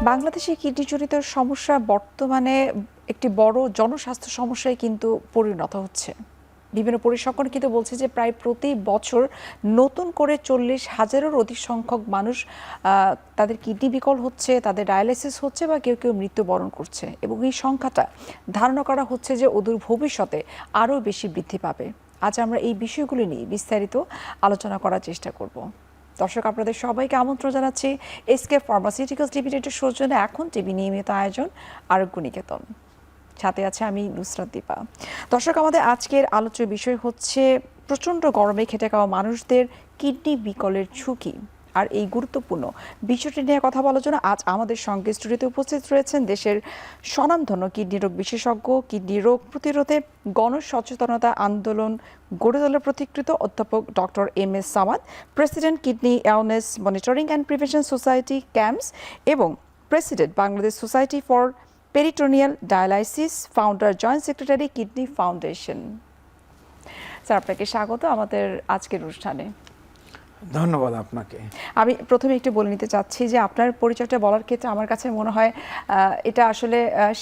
বাংলাদেশে কিডনিজনিত সমস্যা বর্তমানে একটি বড় জনস্বাস্থ্য সমস্যায় কিন্তু পরিণত হচ্ছে। বিভিন্ন পরিসংখ্যান কিন্তু বলছে যে প্রায় প্রতি বছর নতুন করে 40,000-এর অধিক সংখ্যক মানুষ তাদের কিডনি বিকল হচ্ছে, তাদের ডায়ালাইসিস হচ্ছে বা কেউ কেউ মৃত্যুবরণ করছে, এবং এই সংখ্যাটা ধারণা করা হচ্ছে যে অদূর ভবিষ্যতে আরও বেশি বৃদ্ধি পাবে। আজ আমরা এই বিষয়গুলি নিয়ে বিস্তারিত আলোচনা করার চেষ্টা করব। দর্শক, আপনাদের সবাইকে আমন্ত্রণ জানাচ্ছি এসকে ফার্মাসিউটিক্যালস লিমিটেডের সৌজন্যে এখন টিভি নিয়মিত আয়োজন আরোগ্য নিকেতন। সাথে আছে আমি নুসরাত দীপা। দর্শক, আমাদের আজকের আলোচ্য বিষয় হচ্ছে প্রচণ্ড গরমে খেটে খাওয়া মানুষদের কিডনি বিকলের ঝুঁকি। আর এই গুরুত্বপূর্ণ বিষয়টি নিয়ে কথা বলার জন্য আজ আমাদের সঙ্গে স্টুডিওতে উপস্থিত রয়েছেন দেশের স্বনামধন্য কিডনি রোগ বিশেষজ্ঞ, কিডনি রোগ প্রতিরোধে গণসচেতনতা আন্দোলন গড়ে তোলার প্রতিকৃত অধ্যাপক doctor MS. Samad, president kidney awareness monitoring and prevention society CAMPS এবং president Bangladesh society for peritoneal dialysis, founder, joint secretary, kidney foundation. Sir, আপনাকে স্বাগত আমাদের আজকের অনুষ্ঠানে। ধন্যবাদ আপনাকে। আমি প্রথমে একটু বলে নিতে চাচ্ছি যে আপনার পরিচয়টা বলার ক্ষেত্রে আমার কাছে মনে হয় এটা আসলে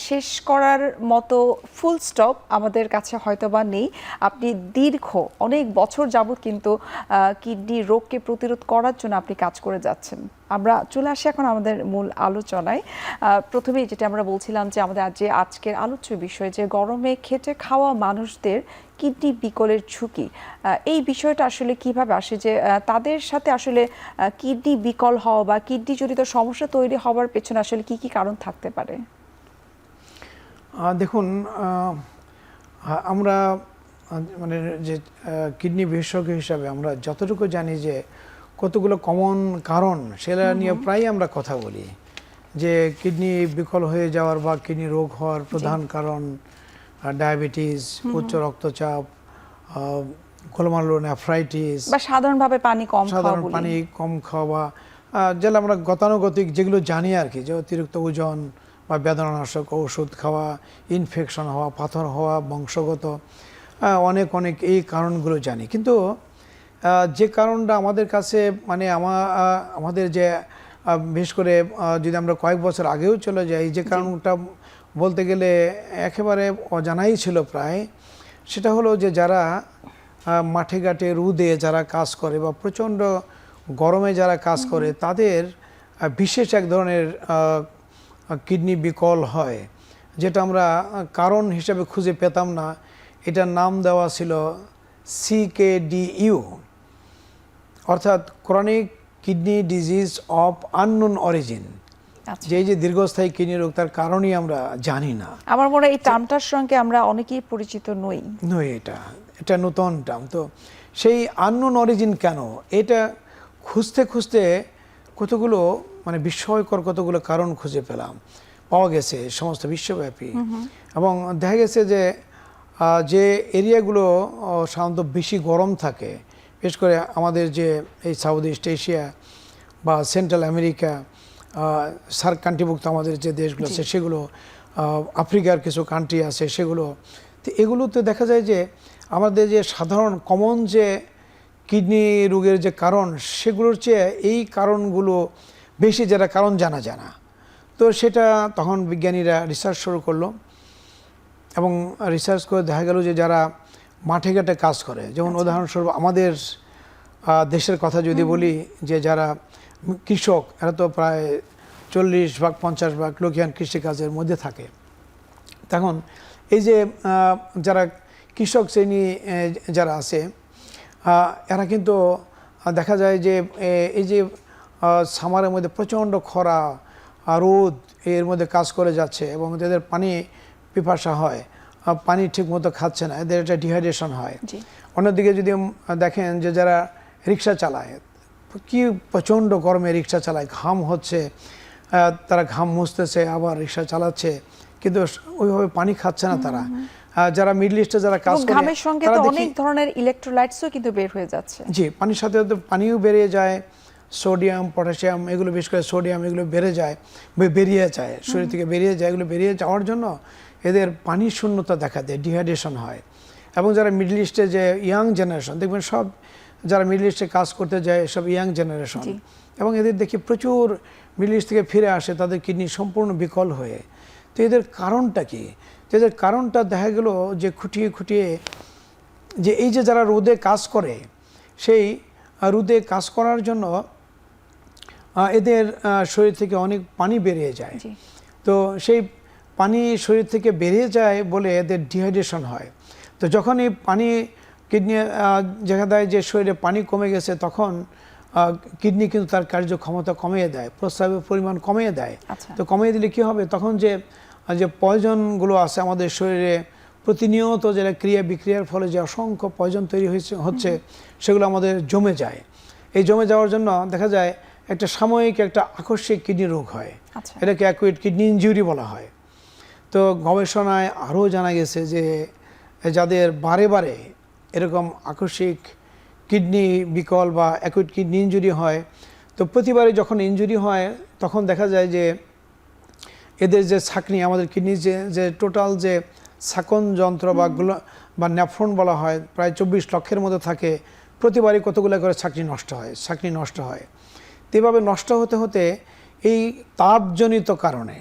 শেষ করার মতো ফুল স্টপ আমাদের কাছে হয়তো বা নেই। আপনি দীর্ঘ অনেক বছর যাবৎ কিন্তু কিডনি রোগকে প্রতিরোধ করার জন্য আপনি কাজ করে যাচ্ছেন। আমরা চলে আসি এখন আমাদের মূল আলোচনায়। প্রথমেই যেটা আমরা বলছিলাম যে আমাদের আজকের আলোচ্য বিষয় যে গরমে খেটে খাওয়া মানুষদের কিডনি বিকলের ঝুঁকি, এই বিষয়টা আসলে কিভাবে আসে, যে তাদের সাথে আসলে কিডনি বিকল হওয়া বা কিডনি জনিত সমস্যা তৈরি হওয়ার পেছনে আসলে কি কি কারণ থাকতে পারে? দেখুন, আমরা মানে যে কিডনি বিশেষজ্ঞ হিসাবে আমরা যতটুকু জানি যে কতগুলো কমন কারণ সেটা নিয়ে প্রায় আমরা কথা বলি, যে কিডনি বিকল হয়ে যাওয়ার বা কিডনি রোগ হওয়ার প্রধান কারণ ডায়াবেটিস, উচ্চ রক্তচাপ, গ্লোমেরুলোনেফ্রাইটিস বা সাধারণভাবে পানি কম খাওয়া, যেটা আমরা গতানুগতিক যেগুলো জানি আর কি, যে অতিরিক্ত ওজন বা বেদনানাশক ওষুধ খাওয়া, ইনফেকশন হওয়া, পাথর হওয়া, বংশগত অনেক এই কারণগুলো জানি। কিন্তু যে কারণটা আমাদের কাছে মানে আমাদের যে বিশেষ করে যদি আমরা কয়েক বছর আগেও চলে যাই, যে কারণটা বলতে গেলে একেবারে অজানাই ছিল প্রায়, সেটা হলো যে যারা মাঠে ঘাটে রোদে যারা কাজ করে বা প্রচণ্ড গরমে যারা কাজ করে তাদের বিশেষ এক ধরনের কিডনি বিকল হয়, যেটা আমরা কারণ হিসেবে খুঁজে পেতাম না। এটার নাম দেওয়া ছিল CKDU, অর্থাৎ chronic kidney disease of unknown origin. যে দীর্ঘস্থায়ী কিডনি রোগ, তার কারণই আমরা জানি না। আমার মনে হয় এই টার্মটার সঙ্গে আমরা অনেকেই পরিচিত নই। এটা নতুন টার্ম। তো সেই আননোন অরিজিন কেন, এটা খুঁজতে কতগুলো মানে বিস্ময়কর কতগুলো কারণ খুঁজে পাওয়া গেছে সমস্ত বিশ্বব্যাপী। এবং দেখা গেছে যে এরিয়াগুলো সাধারণত বেশি গরম থাকে, বিশেষ করে আমাদের যে এই সাউথ ইস্ট এশিয়া বা সেন্ট্রাল আমেরিকা, সার্ক কান্ট্রিভুক্ত আমাদের যে দেশগুলো আছে সেগুলো, আফ্রিকার কিছু কান্ট্রি আছে সেগুলো, তো এগুলোতে দেখা যায় যে আমাদের যে সাধারণ কমন যে কিডনি রোগের যে কারণ, সেগুলোর চেয়ে এই কারণগুলো বেশি, যেটা কারণ জানা যায় না। তো সেটা তখন বিজ্ঞানীরা রিসার্চ শুরু করলো, এবং রিসার্চ করে দেখা গেল যে যারা মাঠে ঘাটে কাজ করে, যেমন উদাহরণস্বরূপ আমাদের দেশের কথা যদি বলি, যে যারা কৃষক, এরা তো প্রায় 40-50% লোকিয়ান কৃষিকাজের মধ্যে থাকে। তখন এই যে যারা কৃষক শ্রেণী যারা আছে, এরা কিন্তু দেখা যায় যে এই যে সামারের মধ্যে প্রচণ্ড খরা, রোদ, এর মধ্যে কাজ করে যাচ্ছে, এবং এদের পানি পিপাসা হয়, পানি ঠিক মতো খাচ্ছে না, এদের একটা ডিহাইড্রেশন হয়। অন্যদিকে যদি দেখেন যে যারা রিক্সা চালায়, কি প্রচণ্ড গরমে রিক্সা চালায়, ঘাম হচ্ছে, তারা ঘাম মুছতেছে আবার রিক্সা চালাচ্ছে, কিন্তু ওইভাবে পানি খাচ্ছে না তারা। যারা মিডল ইস্টে যারা কাজ করে, ঘামের সঙ্গে তো অনেক ধরনের ইলেকট্রোলাইটসও কিন্তু বের হয়ে যাচ্ছে। জি, পানির সাথে পানিও বেরিয়ে যায়, সোডিয়াম, পটাশিয়াম, এগুলো বিশেষ করে সোডিয়াম, এগুলো বেরিয়ে যায় শরীর থেকে, এগুলো বেরিয়ে যাওয়ার জন্য এদের পানির শূন্যতা দেখা দেয়, ডিহাইড্রেশন হয়। এবং যারা মিডল ইস্টে যে ইয়াং জেনারেশন, দেখবেন সব যারা মিডল ইস্টে কাজ করতে যায় সব ইয়াং জেনারেশন, এবং এদের দেখি প্রচুর মিডল ইস্ট থেকে ফিরে আসে তাদের কিডনি সম্পূর্ণ বিকল হয়ে। তো এদের কারণটা কি? এদের কারণটা দেখা গেল যে খুঁটিয়ে খুঁটিয়ে যে এই যে যারা রোদে কাজ করে, সেই রোদে কাজ করার জন্য এদের শরীর থেকে অনেক পানি বেরিয়ে যায়। তো সেই পানি শরীর থেকে বেরিয়ে যায় বলে এদের ডিহাইড্রেশন হয়। তো যখন এই পানি কিডনি দেখা দেয় যে শরীরে পানি কমে গেছে, তখন কিডনি কিন্তু তার কার্যক্ষমতা কমিয়ে দেয়, প্রস্রাবের পরিমাণ কমিয়ে দেয়। তো কমিয়ে দিলে কি হবে? তখন যে পয়জনগুলো আছে আমাদের শরীরে প্রতিনিয়ত যেটা ক্রিয়া বিক্রিয়ার ফলে যে অসংখ্য পয়জন তৈরি হচ্ছে সেগুলো আমাদের জমে যায়। এই জমে যাওয়ার জন্য দেখা যায় একটা সাময়িক একটা আকস্মিক কিডনি রোগ হয়, এটাকে অ্যাকুইট কিডনি ইনজুরি বলা হয়। তো গবেষণায় আরও জানা গেছে যে যাদের বারে বারে এরকম আকস্মিক কিডনি বিকল বা অ্যাকুইট কিডনি ইনজুরি হয়, তো প্রতিবারে যখন ইনজুরি হয় তখন দেখা যায় যে এদের যে ছাঁকনি, আমাদের কিডনির যে টোটাল যে ছাঁকন যন্ত্র বা নেফ্রন বলা হয়, প্রায় 24 লক্ষের মতো থাকে, প্রতিবারই কতগুলো করে ছাঁকনি নষ্ট হয়। তো এভাবে নষ্ট হতে হতে এই তাপজনিত কারণে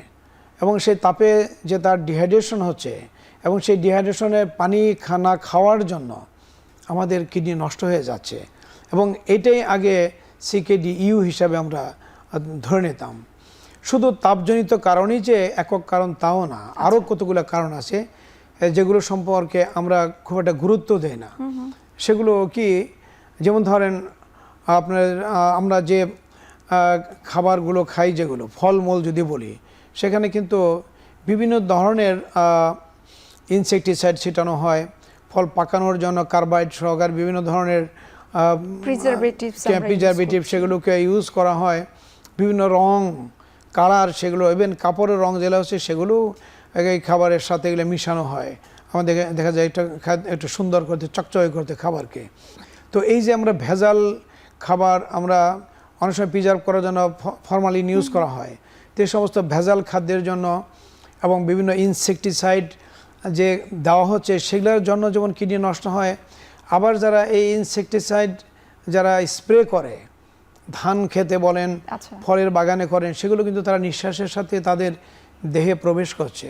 এবং সেই তাপে যে তার ডিহাইড্রেশন হচ্ছে এবং সেই ডিহাইড্রেশনে পানি না খাওয়ার জন্য আমাদের কিডনি নষ্ট হয়ে যাচ্ছে। এবং এটাই আগে CKD-U হিসাবে আমরা ধরে নিতাম। শুধু তাপজনিত কারণই যে একক কারণ তাও না, আরও কতগুলো কারণ আছে যেগুলো সম্পর্কে আমরা খুব একটা গুরুত্ব দেই না। সেগুলো কি? যেমন ধরেন আপনার আমরা যে খাবারগুলো খাই, যেগুলো ফলমূল যদি বলি, সেখানে কিন্তু বিভিন্ন ধরনের ইনসেকটিসাইড ছিটানো হয়, ফল পাকানোর জন্য কার্বাইড সহকার বিভিন্ন ধরনের প্রিজারভেটিভ সেগুলোকে ইউজ করা হয়, বিভিন্ন রং কালার সেগুলো, ইভেন কাপড়ের রং যেগুলো হচ্ছে সেগুলো এই খাবারের সাথে এগুলো মিশানো হয়। আমাদের দেখা যায় একটু সুন্দর করতে, চকচকে করতে খাবারকে। তো এই যে আমরা ভেজাল খাবার আমরা অনেক সময় প্রিজার্ভ করার জন্য ফরমালিন ইউজ করা হয়, তো এই সমস্ত ভেজাল খাদ্যের জন্য এবং বিভিন্ন ইনসেকটিসাইড যে দেওয়া হচ্ছে সেগুলোর জন্য যেমন কিডনি নষ্ট হয়। আবার যারা এই ইনসেকটিসাইড যারা স্প্রে করে ধান খেতে বলেন, ফলের বাগানে করেন, সেগুলো কিন্তু তারা নিঃশ্বাসের সাথে তাদের দেহে প্রবেশ করছে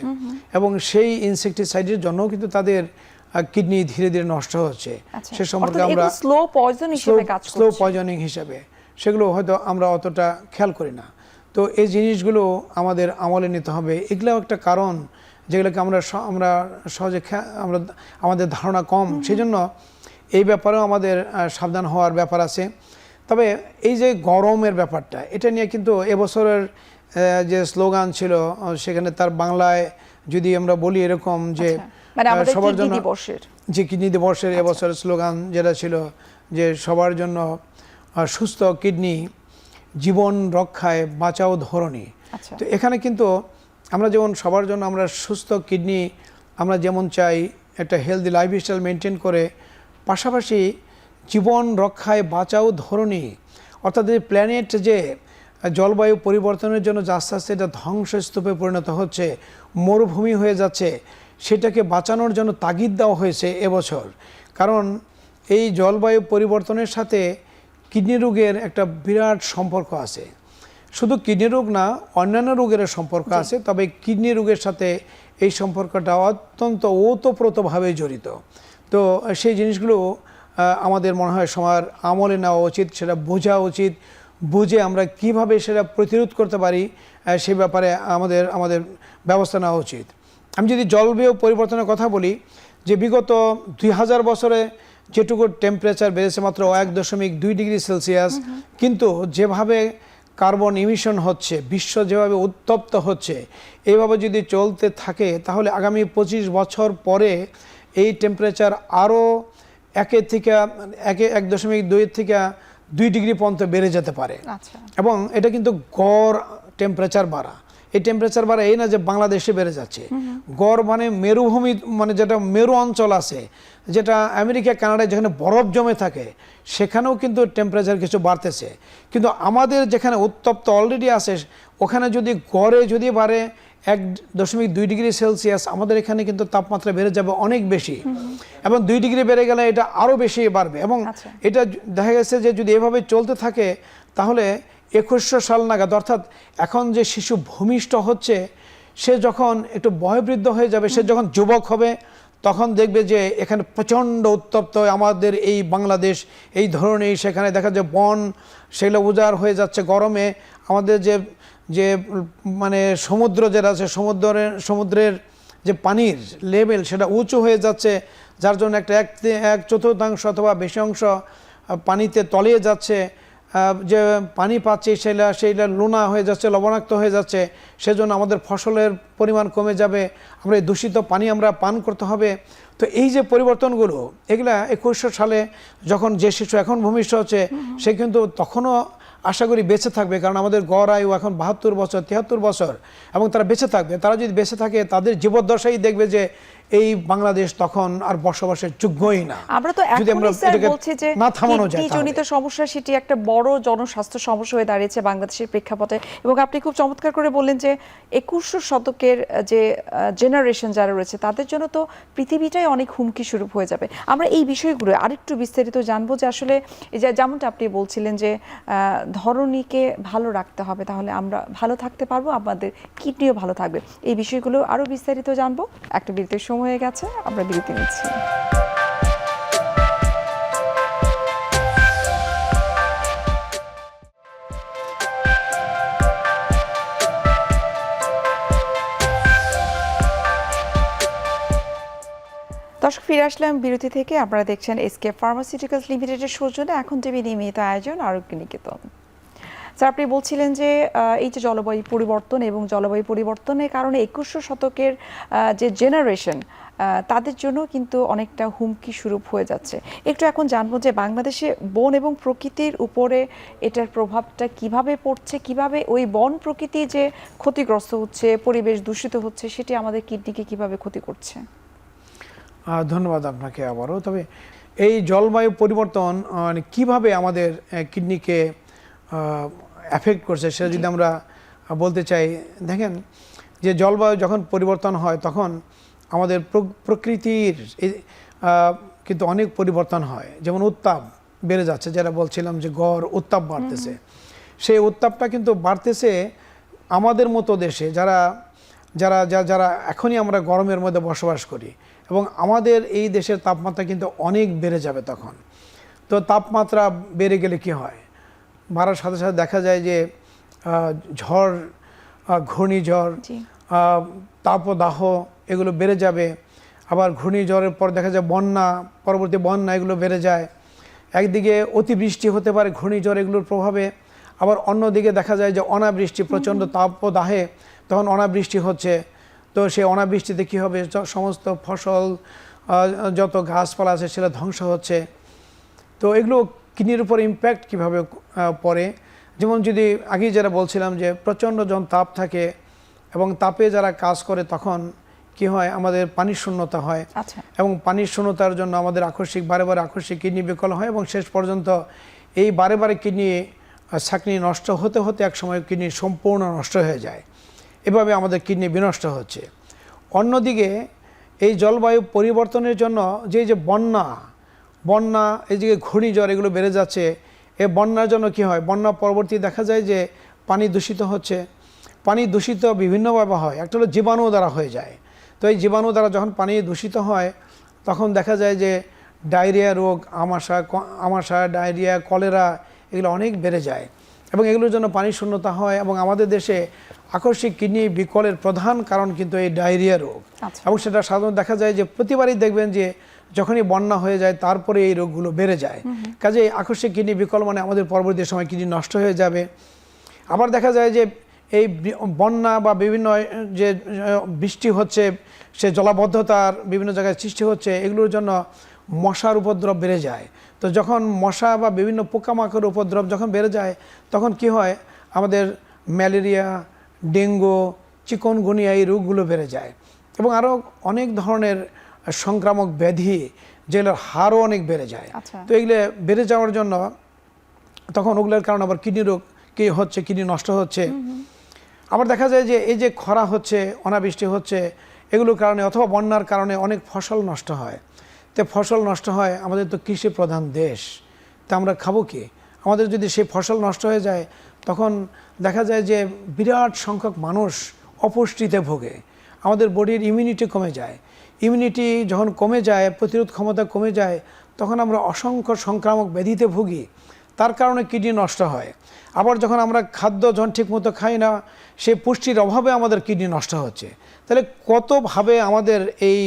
এবং সেই ইনসেকটিসাইডের জন্যও কিন্তু তাদের কিডনি ধীরে ধীরে নষ্ট হচ্ছে। সে সম্পর্কে আমরা স্লো পয়জনিং হিসেবে সেগুলো হয়তো আমরা অতটা খেয়াল করি না। তো এই জিনিসগুলো আমাদের আমলে নিতে হবে। এগুলোও একটা কারণ যেগুলোকে আমরা সহজে আমাদের ধারণা কম, সেই জন্য এই ব্যাপারেও আমাদের সাবধান হওয়ার ব্যাপার আছে। তবে এই যে গরমের ব্যাপারটা, এটা নিয়ে কিন্তু এবছরের যে স্লোগান ছিল সেখানে তার বাংলায় যদি আমরা বলি এরকম যে সবার জন্য যে কিডনি দিবসের এবছরের স্লোগান যেটা ছিল যে সবার জন্য সুস্থ কিডনি, জীবন রক্ষায় বাঁচাও ধরনী। তো এখানে কিন্তু আমরা যেমন সবার জন্য আমরা সুস্থ কিডনি আমরা যেমন চাই, একটা হেলদি লাইফস্টাইল মেনটেন করে, পাশাপাশি জীবন রক্ষায় বাঁচাও ধরনী, অর্থাৎ এই প্ল্যানেট যে জলবায়ু পরিবর্তনের জন্য যে আস্তে আস্তে এটা ধ্বংসস্তূপে পরিণত হচ্ছে, মরুভূমি হয়ে যাচ্ছে, সেটাকে বাঁচানোর জন্য তাগিদ দেওয়া হয়েছে এবছর। কারণ এই জলবায়ু পরিবর্তনের সাথে কিডনি রোগের একটা বিরাট সম্পর্ক আছে। শুধু কিডনি রোগ না, অন্যান্য রোগের সম্পর্ক আছে, তবে কিডনি রোগের সাথে এই সম্পর্কটা অত্যন্ত ওতপ্রোতভাবে জড়িত। তো সেই জিনিসগুলো আমাদের মনে হয় সবার আমলে নেওয়া উচিত, সেটা বোঝা উচিত, বুঝে আমরা কিভাবে সেটা প্রতিরোধ করতে পারি সে ব্যাপারে আমাদের ব্যবস্থা নেওয়া উচিত। আমি যদি জলবায়ু পরিবর্তনের কথা বলি, যে বিগত 2000 বছরে যেটুকু টেম্পারেচার বেড়েছে মাত্র 1.2 ডিগ্রি সেলসিয়াস, কিন্তু যেভাবে কার্বন ইমিশন হচ্ছে, বিশ্ব যেভাবে উত্তপ্ত হচ্ছে, এইভাবে যদি চলতে থাকে তাহলে আগামী 25 বছর পরে এই টেম্পারেচার আরও 1.2 থেকে 2 ডিগ্রি পর্যন্ত বেড়ে যেতে পারে। এবং এটা কিন্তু গড় টেম্পারেচার বাড়া, এই টেম্পারেচার বাড়া এই না যে বাংলাদেশে বেড়ে যাচ্ছে, গড় মানে মেরুভূমি, মানে যেটা মেরু অঞ্চল আছে, যেটা আমেরিকা কানাডায় যেখানে বরফ জমে থাকে, সেখানেও কিন্তু টেম্পারেচার কিছু বাড়তেছে। কিন্তু আমাদের যেখানে উত্তপ্ত অলরেডি আছে, ওখানে যদি গড়ে যদি বাড়ে 1.2 ডিগ্রি সেলসিয়াস আমাদের এখানে কিন্তু তাপমাত্রা বেড়ে যাবে অনেক বেশি, এবং 2 ডিগ্রি বেড়ে গেলে এটা আরও বেশি বাড়বে। এবং এটা দেখা গেছে যে যদি এভাবে চলতে থাকে তাহলে 2100 সাল নাগাদ, অর্থাৎ এখন যে শিশু ভূমিষ্ঠ হচ্ছে সে যখন একটু বয়োবৃদ্ধ হয়ে যাবে, সে যখন যুবক হবে, তখন দেখবে যে এখানে প্রচণ্ড উত্তপ্ত আমাদের এই বাংলাদেশ এই ধরনের, সেখানে দেখা যায় বন সেগুলো উজাড় হয়ে যাচ্ছে গরমে। আমাদের যে যে মানে সমুদ্র যেটা আছে, সমুদ্রের যে পানির লেভেল সেটা উঁচু হয়ে যাচ্ছে, যার জন্য একটা 1/4 অথবা বেশি অংশ পানিতে তলিয়ে যাচ্ছে। যে পানি পাচ্ছি সেইটা লোনা হয়ে যাচ্ছে, লবণাক্ত হয়ে যাচ্ছে, সেজন্য আমাদের ফসলের পরিমাণ কমে যাবে, আমরা এই দূষিত পানি আমরা পান করতে হবে। তো এই যে পরিবর্তনগুলো, এগুলা 2100 সালে যখন যে শিশু এখন ভূমিষ্ঠ হচ্ছে সে কিন্তু তখনও আশা করি বেঁচে থাকবে, কারণ আমাদের গড় আয়ু এখন 72 বছর 73 বছর, এবং তারা বেঁচে থাকবে। তারা যদি বেঁচে থাকে তাদের জীবদ্দশাই দেখবে যে এই বাংলাদেশ তখন আর বসবাসের যোগ্যই না। আমরা তো এখনই স্যার বলছি যে কিডনিজনিত সমস্যা সেটি একটা বড় জনস্বাস্থ্য সমস্যা হয়ে দাঁড়িয়েছে বাংলাদেশের প্রেক্ষাপটে। এবং আপনি খুব চমৎকার করে বললেন যে 2100 শতকের যে জেনারেশন যারা রয়েছে তাদের জন্য তো পৃথিবীটাই অনেক হুমকি স্বরূপ হয়ে যাবে। আমরা এই বিষয়গুলো আরেকটু বিস্তারিত জানবো, যে আসলে যেমনটা আপনি বলছিলেন যে ধরণীকে ভালো রাখতে হবে, তাহলে আমরা ভালো থাকতে পারবো, আমাদের কিডনিও ভালো থাকবে। এই বিষয়গুলো আরো বিস্তারিত জানবো। একটা বিরতির সময় হয়ে গেছে, আমরা বিরতি নিচ্ছি। দর্শক, ফিরে আসলাম বিরতি থেকে। আপনারা দেখছেন এসকে ফার্মাসিউটিক্যালস লিমিটেডের সৌজন্যে এখন টিভি নিয়মিত আয়োজন আরোগ্য নিকেতন। স্যার, আপনি বলছিলেন যে এই যে জলবায়ু পরিবর্তন এবং জলবায়ু পরিবর্তনের কারণে 2100 শতকের যে জেনারেশন তাদের জন্য কিন্তু অনেকটা হুমকি স্বরূপ হয়ে যাচ্ছে। একটু এখন জানবো যে বাংলাদেশে বন এবং প্রকৃতির উপরে এটার প্রভাবটা কিভাবে পড়ছে, কিভাবে ওই বন প্রকৃতি যে ক্ষতিগ্রস্ত হচ্ছে, পরিবেশ দূষিত হচ্ছে, সেটি আমাদের কিডনিকে কিভাবে ক্ষতি করছে। ধন্যবাদ আপনাকে আবারও। তবে এই জলবায়ু পরিবর্তন কিভাবে আমাদের কিডনিকে এফেক্ট করছে সেটা যদি আমরা বলতে চাই, দেখেন যে জলবায়ু যখন পরিবর্তন হয় তখন আমাদের প্রকৃতির কিন্তু অনেক পরিবর্তন হয়। যেমন উত্তাপ বেড়ে যাচ্ছে, যেটা বলছিলাম যে গড় উত্তাপ বাড়তেছে, সেই উত্তাপটা কিন্তু বাড়তেছে আমাদের মতো দেশে যারা যারা যারা এখনই আমরা গরমের মধ্যে বসবাস করি, এবং আমাদের এই দেশের তাপমাত্রা কিন্তু অনেক বেড়ে যাবে তখন। তো তাপমাত্রা বেড়ে গেলে কি হয়, বাড়ার সাথে সাথে দেখা যায় যে ঝড়, ঘূর্ণিঝড়, তাপদাহ এগুলো বেড়ে যাবে। আবার ঘূর্ণিঝড়ের পর দেখা যায় বন্যা, পরবর্তী বন্যা এগুলো বেড়ে যায়। একদিকে অতিবৃষ্টি হতে পারে ঘূর্ণিঝড় এগুলোর প্রভাবে, আবার অন্যদিকে দেখা যায় যে অনাবৃষ্টি, প্রচণ্ড তাপদাহে তখন অনাবৃষ্টি হচ্ছে। তো সেই অনাবৃষ্টিতে কী হবে, সমস্ত ফসল যত গাছপালা আছে সেটা ধ্বংস হচ্ছে। তো এগুলো কিডনির উপর ইম্প্যাক্ট কীভাবে পড়ে, যেমন যদি আগেই যারা বলছিলাম যে প্রচণ্ড যখন তাপ থাকে এবং তাপে যারা কাজ করে তখন কি হয়, আমাদের পানির শূন্যতা হয়। এবং পানির শূন্যতার জন্য আমাদের বারে বারে আকস্মিক কিডনি বিকল হয়, এবং শেষ পর্যন্ত এই বারে বারে কিডনি ছাঁকনি নষ্ট হতে হতে একসময় কিডনি সম্পূর্ণ নষ্ট হয়ে যায়। এভাবে আমাদের কিডনি বিনষ্ট হচ্ছে। অন্যদিকে এই জলবায়ু পরিবর্তনের জন্য যে বন্যা এই যে ঘূর্ণিঝড় এগুলো বেড়ে যাচ্ছে, এই বন্যার জন্য কি হয়, বন্যা পরবর্তী দেখা যায় যে পানি দূষিত হচ্ছে। পানি দূষিত বিভিন্নভাবে হয়, একটা হলো জীবাণু দ্বারা হয়ে যায়। তো এই জীবাণু দ্বারা যখন পানি দূষিত হয় তখন দেখা যায় যে ডায়রিয়া রোগ, আমাশা, ডায়রিয়া, কলেরা এগুলো অনেক বেড়ে যায়, এবং এগুলোর জন্য পানির শূন্যতা হয়। এবং আমাদের দেশে আকস্মিক কিডনি বিকলের প্রধান কারণ কিন্তু এই ডায়রিয়া রোগ। এবং সেটা সাধারণত দেখা যায় যে প্রতিবারই দেখবেন যে যখনই বন্যা হয়ে যায় তারপরে এই রোগগুলো বেড়ে যায়। কাজে আকস্মিক কিডনি বিকল মানে আমাদের পরবর্তী সময় কিডনি নষ্ট হয়ে যাবে। আবার দেখা যায় যে এই বন্যা বা বিভিন্ন যে বৃষ্টি হচ্ছে, সে জলাবদ্ধতার বিভিন্ন জায়গায় সৃষ্টি হচ্ছে, এগুলোর জন্য মশার উপদ্রব বেড়ে যায়। তো যখন মশা বা বিভিন্ন পোকামাকড়ের উপদ্রব যখন বেড়ে যায় তখন কি হয়, আমাদের ম্যালেরিয়া, ডেঙ্গু, চিকনগুনিয়া এই রোগগুলো বেড়ে যায়। এবং আরও অনেক ধরনের সংক্রামক ব্যাধি যেগুলোর হারও অনেক বেড়ে যায়। তো এগুলো বেড়ে যাওয়ার জন্য তখন ওগুলোর কারণে আবার কিডনি রোগ কি হচ্ছে, কিডনি নষ্ট হচ্ছে। আবার দেখা যায় যে এই যে খরা হচ্ছে, অনাবৃষ্টি হচ্ছে, এগুলোর কারণে অথবা বন্যার কারণে অনেক ফসল নষ্ট হয়। তো ফসল নষ্ট হয়, আমাদের তো কৃষি প্রধান দেশ, তা আমরা খাবো কি? আমাদের যদি সেই ফসল নষ্ট হয়ে যায়, তখন দেখা যায় যে বিরাট সংখ্যক মানুষ অপুষ্টিতে ভোগে, আমাদের বডির ইমিউনিটি কমে যায়। ইমিউনিটি যখন কমে যায়, প্রতিরোধ ক্ষমতা কমে যায়, তখন আমরা অসংখ্য সংক্রামক ব্যাধিতে ভুগি, তার কারণে কিডনি নষ্ট হয়। আবার যখন আমরা খাদ্য যখন ঠিকমতো খাই না, সেই পুষ্টির অভাবে আমাদের কিডনি নষ্ট হচ্ছে। তাহলে কতভাবে আমাদের এই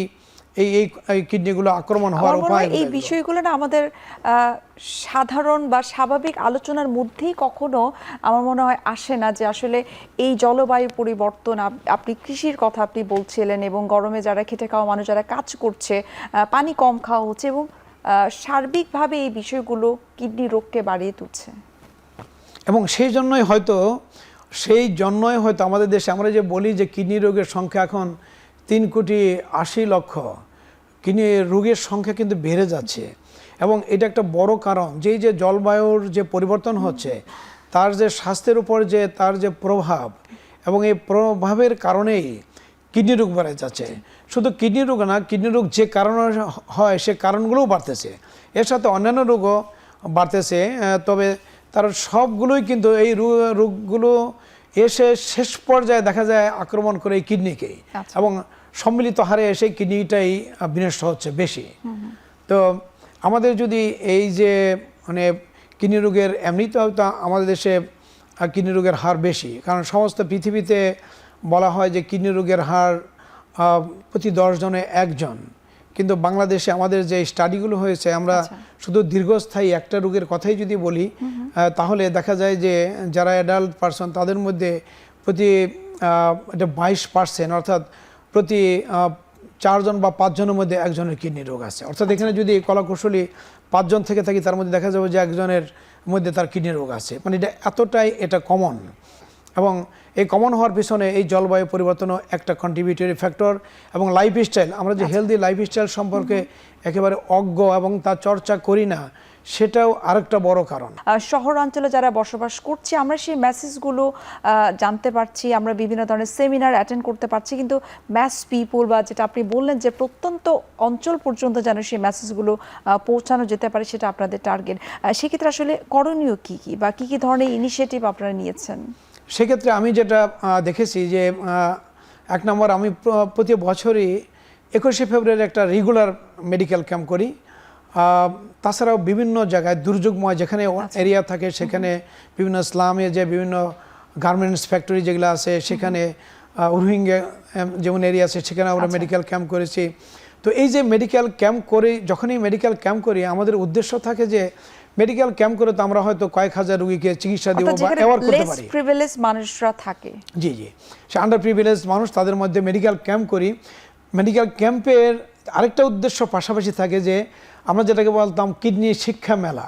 এই এই কিডনিগুলো আক্রমণ হওয়ার আমার মনে উপায় হয় এই বিষয়গুলো না আমাদের সাধারণ বা স্বাভাবিক আলোচনার মধ্যেই কখনো আমার মনে হয় আসে না, যে আসলে এই জলবায়ু পরিবর্তন, আপনি কৃষির কথা আপনি বলছিলেন, এবং গরমে যারা খেটে খাওয়া মানুষ যারা কাজ করছে, পানি কম খাওয়া হচ্ছে, এবং সার্বিকভাবে এই বিষয়গুলো কিডনি রোগকে বাড়িয়ে তুলছে। এবং সেই জন্যই হয়তো আমাদের দেশে আমরা যে বলি যে কিডনি রোগের সংখ্যা এখন 3,80,00,000, কিডনি রোগের সংখ্যা কিন্তু বেড়ে যাচ্ছে। এবং এটা একটা বড় কারণ, যেই যে জলবায়ুর যে পরিবর্তন হচ্ছে, তার যে স্বাস্থ্যের উপর যে তার যে প্রভাব, এবং এই প্রভাবের কারণেই কিডনি রোগ বেড়ে যাচ্ছে। শুধু কিডনি রোগ না, কিডনি রোগ যে কারণে হয় সে কারণগুলোও বাড়তেছে, এর সাথে অন্যান্য রোগও বাড়তেছে। তবে তার সবগুলোই কিন্তু এই রোগগুলো এসে শেষ পর্যায়ে দেখা যায় আক্রমণ করে এই কিডনিকেই, এবং সম্মিলিত হারে এসে কিডনিটাই বিনষ্ট হচ্ছে বেশি। তো আমাদের যদি এই যে মানে কিডনি রোগের এমনিতেও তো আমাদের দেশে কিডনি রোগের হার বেশি, কারণ সমস্ত পৃথিবীতে বলা হয় যে কিডনি রোগের হার প্রতি 10 জনে 1 জন, কিন্তু বাংলাদেশে আমাদের যে স্টাডিগুলো হয়েছে, আমরা শুধু দীর্ঘস্থায়ী একটা রোগের কথাই যদি বলি, তাহলে দেখা যায় যে যারা অ্যাডাল্ট পারসন তাদের মধ্যে প্রতি এটা 22%, অর্থাৎ প্রতি 4 জন বা 5 জনের মধ্যে 1 জনের কিডনি রোগ আছে। অর্থাৎ এখানে যদি কলাকুশলী 5 জন থেকে থাকি, তার মধ্যে দেখা যাবে যে 1 জনের মধ্যে তার কিডনি রোগ আছে। মানে এটা এতটাই এটা কমন, এবং এই কমন হওয়ার পিছনে এই জলবায়ু পরিবর্তনও একটা কন্ট্রিবিউটরি ফ্যাক্টর, এবং লাইফস্টাইল, আমরা যে হেলদি লাইফস্টাইল সম্পর্কে একেবারে অজ্ঞ এবং তার চর্চা করি না, সেটাও আরেকটা বড় কারণ। শহরাঞ্চলে যারা বসবাস করছে, আমরা সেই মেসেজগুলো জানতে পারছি, আমরা বিভিন্ন ধরনের সেমিনার অ্যাটেন্ড করতে পারছি, কিন্তু ম্যাস পিপল বা যেটা আপনি বললেন যে প্রত্যন্ত অঞ্চল পর্যন্ত যেন সেই মেসেজগুলো পৌঁছানো যেতে পারে, সেটা আপনাদের টার্গেট। সেক্ষেত্রে আসলে করণীয় কী কী বা কী কী ধরনের ইনিশিয়েটিভ আপনারা নিয়েছেন? সেক্ষেত্রে আমি যেটা দেখেছি যে 1 নম্বর, আমি প্রতি বছরই 21শে ফেব্রুয়ারি একটা রেগুলার মেডিকেল ক্যাম্প করি। তাছাড়াও বিভিন্ন জায়গায় দুর্যোগময় যেখানে এরিয়া থাকে, সেখানে বিভিন্ন স্লামে যে বিভিন্ন গার্মেন্টস ফ্যাক্টরি যেগুলো আছে, সেখানে রোহিঙ্গা যেমন এরিয়া আছে, সেখানে আমরা মেডিকেল ক্যাম্প করেছি। তো এই যে মেডিকেল ক্যাম্প করি, যখনই মেডিকেল ক্যাম্প করি, আমাদের উদ্দেশ্য থাকে যে মেডিকেল ক্যাম্প করে তো আমরা হয়তো কয়েক হাজার রোগীকে চিকিৎসা দিব বা অ্যাওয়ার করতে পারি। প্রিভিলেজ মানুষরা থাকে, জি, সে আন্ডার প্রিভিলেজ মানুষ, তাদের মধ্যে মেডিকেল ক্যাম্প করি। মেডিকেল ক্যাম্পের আরেকটা উদ্দেশ্য পাশাপাশি থাকে যে আমরা যেটাকে বলতাম কিডনি শিক্ষা মেলা।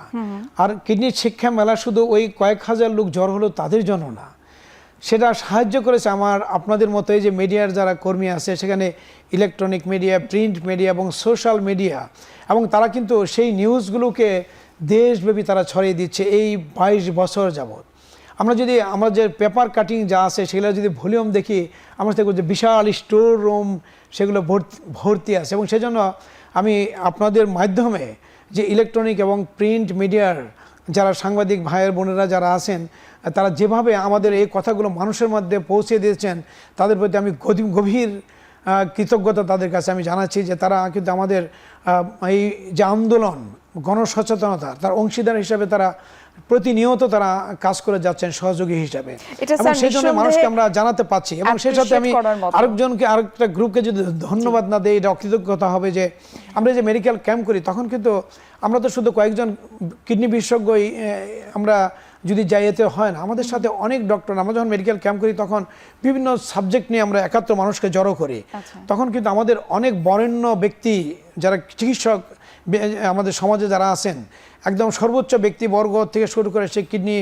আর কিডনি শিক্ষা মেলা শুধু ওই কয়েক হাজার লোক জ্বর হলো তাদের জন্য না, সেটা সাহায্য করেছে আপনাদের মতো এই যে মিডিয়ার যারা কর্মী আছে, সেখানে ইলেকট্রনিক মিডিয়া, প্রিন্ট মিডিয়া এবং সোশ্যাল মিডিয়া, এবং তারা কিন্তু সেই নিউজগুলোকে দেশব্যাপী তারা ছড়িয়ে দিচ্ছে এই 22 বছর যাবৎ। আমরা যে পেপার কাটিং যা আছে সেগুলো যদি ভলিউম দেখি, আমরা দেখব যে বিশাল স্টোর রুম সেগুলো ভর্তি আছে। এবং সেজন্য আমি আপনাদের মাধ্যমে যে ইলেকট্রনিক এবং প্রিন্ট মিডিয়ার যারা সাংবাদিক ভাইয়ের বোনেরা যারা আছেন, তারা যেভাবে আমাদের এই কথাগুলো মানুষের মধ্যে পৌঁছে দিয়েছেন, তাদের প্রতি আমি গভীর কৃতজ্ঞতা তাদের কাছে আমি জানাচ্ছি, যে তারা কিন্তু আমাদের এই যে আন্দোলন, গণসচেতনতা, তার অংশীদার হিসাবে তারা প্রতিনিয়ত তারা কাজ করে যাচ্ছেন সহযোগী হিসাবে, এবং সেই জন্য মানুষকে আমরা জানাতে পাচ্ছি। এবং সেই সাথে আমি আরেকটা গ্রুপকে যদি ধন্যবাদ না দিই, এটা অকৃতজ্ঞতা হবে। যে আমরা যে মেডিকেল ক্যাম্প করি, তখন কিন্তু আমরা তো শুধু কয়েকজন কিডনি বিশেষজ্ঞই আমরা যদি যাই, এতে হয় না। আমাদের সাথে অনেক ডক্টর, আমরা যখন মেডিকেল ক্যাম্প করি তখন বিভিন্ন সাবজেক্ট নিয়ে আমরা 71 মানুষকে জড়ো করি। তখন কিন্তু আমাদের অনেক বরেণ্য ব্যক্তি যারা চিকিৎসক আমাদের সমাজে যারা আছেন, একদম সর্বোচ্চ ব্যক্তিবর্গ থেকে শুরু করে সেই কিডনি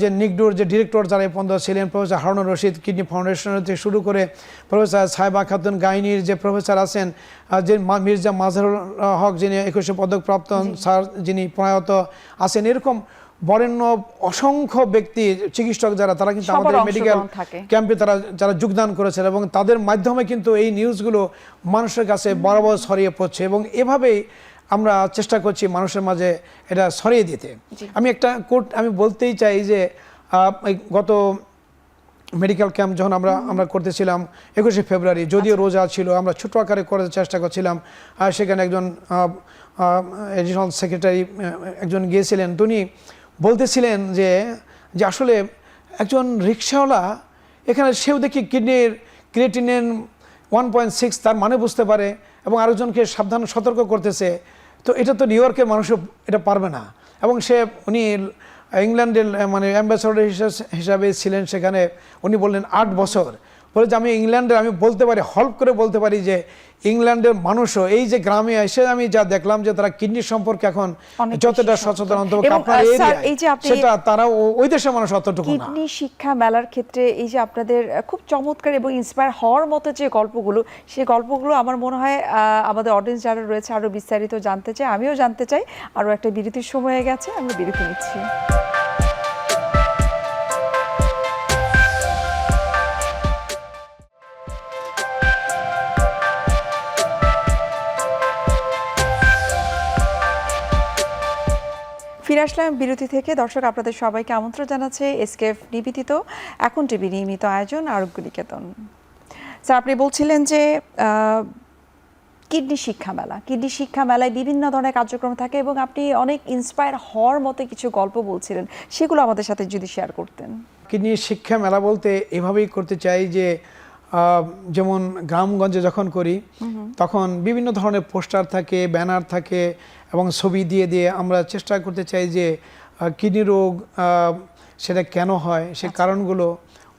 যে নিগডুর যে ডিরেক্টর যারা এই পর্যন্ত ছিলেন, professor Harunur Rashid kidney foundation থেকে শুরু করে প্রফেসর সাহেবা খাতুন গাইনির যে প্রফেসর আছেন, যে মির্জা মাজহারুল হক যিনি 21শে পদকপ্রাপ্ত স্যার যিনি প্রয়াত আছেন, এরকম বরেণ্য অসংখ্য ব্যক্তি চিকিৎসক যারা তারা কিন্তু সবার আমাদের মেডিকেল অংশগ্রহণ থাকে। ক্যাম্পে যারা যোগদান করেছেন এবং তাদের মাধ্যমে কিন্তু এই নিউজগুলো মানুষের কাছে বরাবর ছড়িয়ে পড়ছে এবং এভাবেই আমরা চেষ্টা করছি মানুষের মাঝে এটা ছড়িয়ে দিতে। আমি একটা কোট আমি বলতেই চাই যে এই গত মেডিকেল ক্যাম্প যখন আমরা করতেছিলাম 21শে ফেব্রুয়ারি, যদিও রোজা ছিল, আমরা ছোট আকারে করার চেষ্টা করছিলাম। সেখানে একজন এডিশনাল সেক্রেটারি একজন গিয়েছিলেন, তিনি বলতেছিলেন যে আসলে একজন রিক্সাওয়ালা এখানে সেও দেখি কিডনির ক্রিয়েটিনিন 1.6 তার মানে বুঝতে পারে এবং আরেকজনকে সাবধান সতর্ক করতেছে। তো এটা তো নিউ ইয়র্কের মানুষও এটা পারবে না। এবং উনি ইংল্যান্ডের মানে অ্যাম্বাসেডর হিসাবে ছিলেন সেখানে। উনি বললেন 8 বছর বলে যে আমি ইংল্যান্ডের আমি বলতে পারি, হল্প করে বলতে পারি যে ইংল্যান্ডের মানুষও এই যে গ্রামে এসে আমি যা দেখলাম যে তারা কিডনি সম্পর্কে এখন যতটা সচেতন আপনার সেটা তারা ওই দেশের মানুষ অতটুকু না। কিডনি শিক্ষা মেলার ক্ষেত্রে এই যে আপনাদের খুব চমৎকার এবং ইন্সপায়ার হওয়ার মতো যে গল্পগুলো, সেই গল্পগুলো আমার মনে হয় আমাদের অডিয়েন্স যারা রয়েছে আরো বিস্তারিত জানতে চাই, আমিও জানতে চাই। আরো একটা বিরতির সময় হয়ে গেছে, আমরা বিরতি নিচ্ছি। ফিরে আসলাম বিরতি থেকে। দর্শক, আপনাদের সবাইকে আমন্ত্রণ জানাচ্ছে এসকেএফ নিবেদিত এখন টিভি নিয়মিত আয়োজন আরোগ্য নিকেতন। স্যার, আপনি বলছিলেন যে কিডনি শিক্ষা মেলায় বিভিন্ন ধরনের কার্যক্রম থাকে এবং আপনি অনেক ইন্সপায়ার হওয়ার মতো কিছু গল্প বলছিলেন, সেগুলো আমাদের সাথে যদি শেয়ার করতেন। কিডনি শিক্ষা মেলা বলতে এভাবেই করতে চাই যে যেমন গ্রামগঞ্জে যখন করি তখন বিভিন্ন ধরনের পোস্টার থাকে, ব্যানার থাকে এবং ছবি দিয়ে আমরা চেষ্টা করতে চাই যে কিডনি রোগ সেটা কেন হয়, সে কারণগুলো,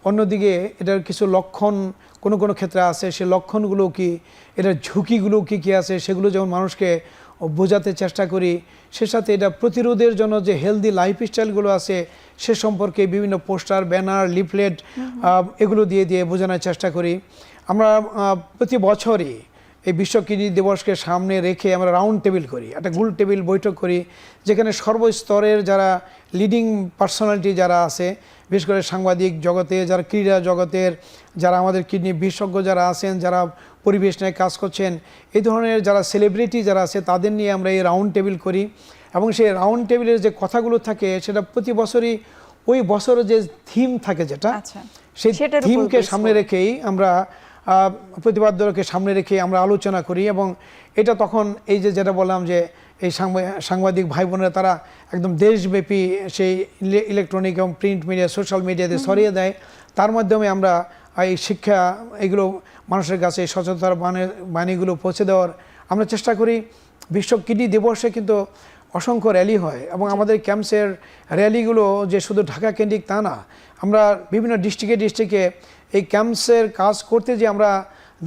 অন্যদিকে এটার কিছু লক্ষণ কোনো ক্ষেত্রে আছে, সে লক্ষণগুলো কি, এটার ঝুঁকিগুলো কি আছে সেগুলো যেমন মানুষকে বোঝাতে চেষ্টা করি। সে সাথে এটা প্রতিরোধের জন্য যে হেলদি লাইফস্টাইলগুলো আছে সে সম্পর্কে বিভিন্ন পোস্টার, ব্যানার, লিফলেট এগুলো দিয়ে বোঝানোর চেষ্টা করি। আমরা প্রতি বছরই এই বিশ্ব কিডনি দিবসকে সামনে রেখে আমরা রাউন্ড টেবিল করি, একটা গোল টেবিল বৈঠক করি, যেখানে সর্বস্তরের যারা লিডিং পার্সোনালিটি যারা আছে, বিশেষ করে সাংবাদিক জগতে, যারা ক্রীড়া জগতের, যারা আমাদের কিডনি বিশেষজ্ঞ যারা আছেন, যারা পরিবেশ নিয়ে কাজ করছেন, এই ধরনের যারা সেলিব্রিটি যারা আছে তাদের নিয়ে আমরা এই রাউন্ড টেবিল করি। এবং সেই রাউন্ড টেবিলের যে কথাগুলো থাকে সেটা প্রতি বছরই ওই বছরের যে থিম থাকে যেটা, সেই থিমকে সামনে রেখেই আমরা প্রতিপাদ্যকে সামনে রেখে আমরা আলোচনা করি। এবং এটা তখন এই যেটা বললাম যে এই সাংবাদিক ভাই বোনেরা তারা একদম দেশব্যাপী সেই ইলেকট্রনিক এবং প্রিন্ট মিডিয়া, সোশ্যাল মিডিয়াতে ছড়িয়ে দেয়। তার মাধ্যমে আমরা এই শিক্ষা এগুলো মানুষের কাছে সচেতনতার বাণীগুলো পৌঁছে দেওয়ার আমরা চেষ্টা করি। বিশ্ব কিডনি দিবসে কিন্তু অসংখ্য র্যালি হয় এবং আমাদের ক্যাম্পসের র্যালিগুলো যে শুধু ঢাকা কেন্দ্রিক তা না, আমরা বিভিন্ন ডিস্ট্রিক্টে এই ক্যাম্পসের কাজ করতে যে আমরা